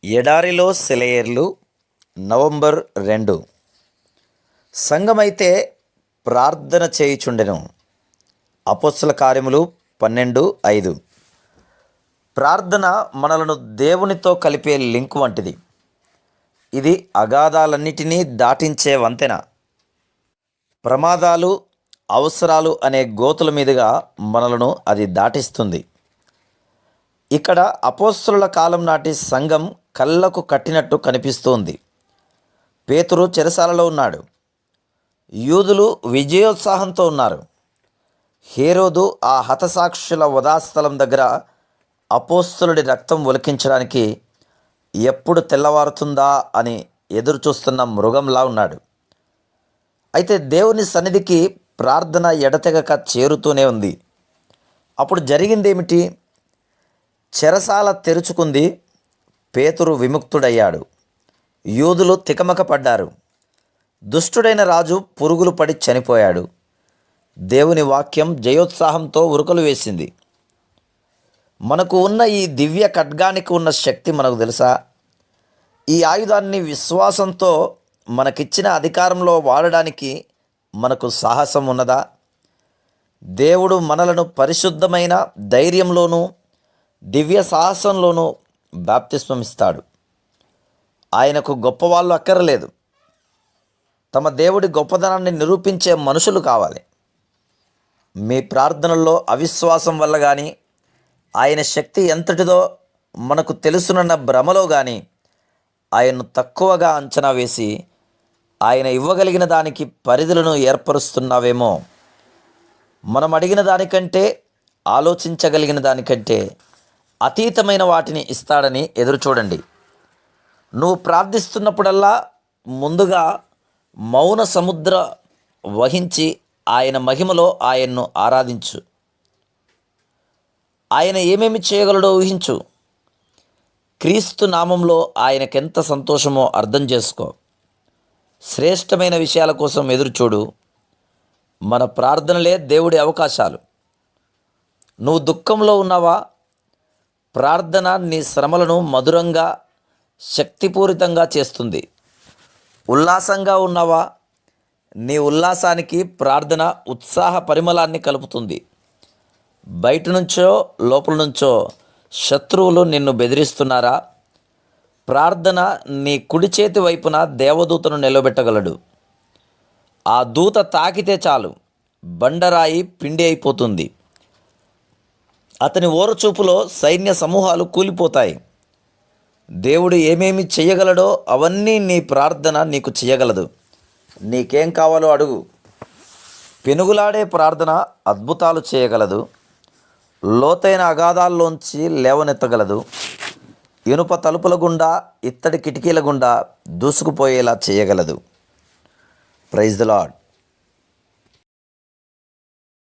ఎడారిలో సెలయేర్లు నవంబర్ 2. సంఘమైతే ప్రార్థన చేయుచుండెను. అపోస్తల కార్యములు 12:5. ప్రార్థన మనలను దేవునితో కలిపే లింక్ వంటిది. ఇది అగాధాలన్నిటినీ దాటించే వంతెన. ప్రమాదాలు, అవసరాలు అనే గోతుల మీదుగా మనలను అది దాటిస్తుంది. ఇక్కడ అపోస్తలుల కాలం నాటి సంఘం కళ్ళకు కట్టినట్టు కనిపిస్తోంది. పేతురు చెరసాలలో ఉన్నాడు. యూదులు విజయోత్సాహంతో ఉన్నారు. హేరోదు ఆ హతసాక్షుల వధాస్థలం దగ్గర అపోస్తలుడి రక్తం ఒలికించడానికి ఎప్పుడు తెల్లవారుతుందా అని ఎదురు చూస్తున్న మృగంలా ఉన్నాడు. అయితే దేవుని సన్నిధికి ప్రార్థన ఎడతెగక చేరుతూనే ఉంది. అప్పుడు జరిగిందేమిటి? చెరసాల తెరుచుకుంది. పేతురు విముక్తుడయ్యాడు. యూదులు తికమక పడ్డారు. దుష్టుడైన రాజు పురుగులు పడి చనిపోయాడు. దేవుని వాక్యం జయోత్సాహంతో ఉరుకలు వేసింది. మనకు ఉన్న ఈ దివ్య ఖడ్గానికి ఉన్న శక్తి మనకు తెలుసా? ఈ ఆయుధాన్ని విశ్వాసంతో మనకిచ్చిన అధికారంలో వాడడానికి మనకు సాహసం ఉన్నదా? దేవుడు మనలను పరిశుద్ధమైన ధైర్యంలోనూ దివ్య సాహసంలోనూ బాప్తిస్మం ఇస్తాడు. ఆయనకు గొప్పవాళ్ళు అక్కర్లేదు. తమ దేవుడి గొప్పదనాన్ని నిరూపించే మనుషులు కావాలి. మీ ప్రార్థనల్లో అవిశ్వాసం వల్ల కానీ, ఆయన శక్తి ఎంతటిదో మనకు తెలుసునన్న భ్రమలో కానీ ఆయన్ను తక్కువగా అంచనా వేసి ఆయన ఇవ్వగలిగిన దానికి పరిధులను ఏర్పరుస్తున్నావేమో. మనం అడిగిన దానికంటే, ఆలోచించగలిగిన దానికంటే అతీతమైన వాటిని ఇస్తాడని ఎదురు చూడండి. నువ్వు ప్రార్థిస్తున్నప్పుడల్లా ముందుగా మౌన సముద్ర వహించి ఆయన మహిమలో ఆయన్ను ఆరాధించు. ఆయన ఏమేమి చేయగలడో ఊహించు. క్రీస్తు నామంలో ఆయనకెంత సంతోషమో అర్థం చేసుకో. శ్రేష్టమైన విషయాల కోసం ఎదురుచూడు. మన ప్రార్థనలే దేవుడి అవకాశాలు. నువ్వు దుఃఖంలో ఉన్నావా? ప్రార్థన నీ శ్రమలను మధురంగా, శక్తిపూరితంగా చేస్తుంది. ఉల్లాసంగా ఉన్నావా? నీ ఉల్లాసానికి ప్రార్థన ఉత్సాహ పరిమళాన్ని కలుపుతుంది. బయట నుంచో లోపల నుంచో శత్రువులు నిన్ను బెదిరిస్తున్నారా? ప్రార్థన నీ కుడి చేతి వైపున దేవదూతను నిలబెట్టగలడు. ఆ దూత తాకితే చాలు, బండరాయి పిండి అయిపోతుంది. అతని ఓరచూపులో సైన్య సమూహాలు కూలిపోతాయి. దేవుడు ఏమేమి చేయగలడో అవన్నీ నీ ప్రార్థన నీకు చేయగలదు. నీకేం కావాలో అడుగు. పెనుగులాడే ప్రార్థన అద్భుతాలు చేయగలదు. లోతైన అగాధాల్లోంచి లేవనెత్తగలదు. ఇనుప తలుపుల గుండా, ఇత్తడి కిటికీల గుండా దూసుకుపోయేలా చేయగలదు. Praise the lord.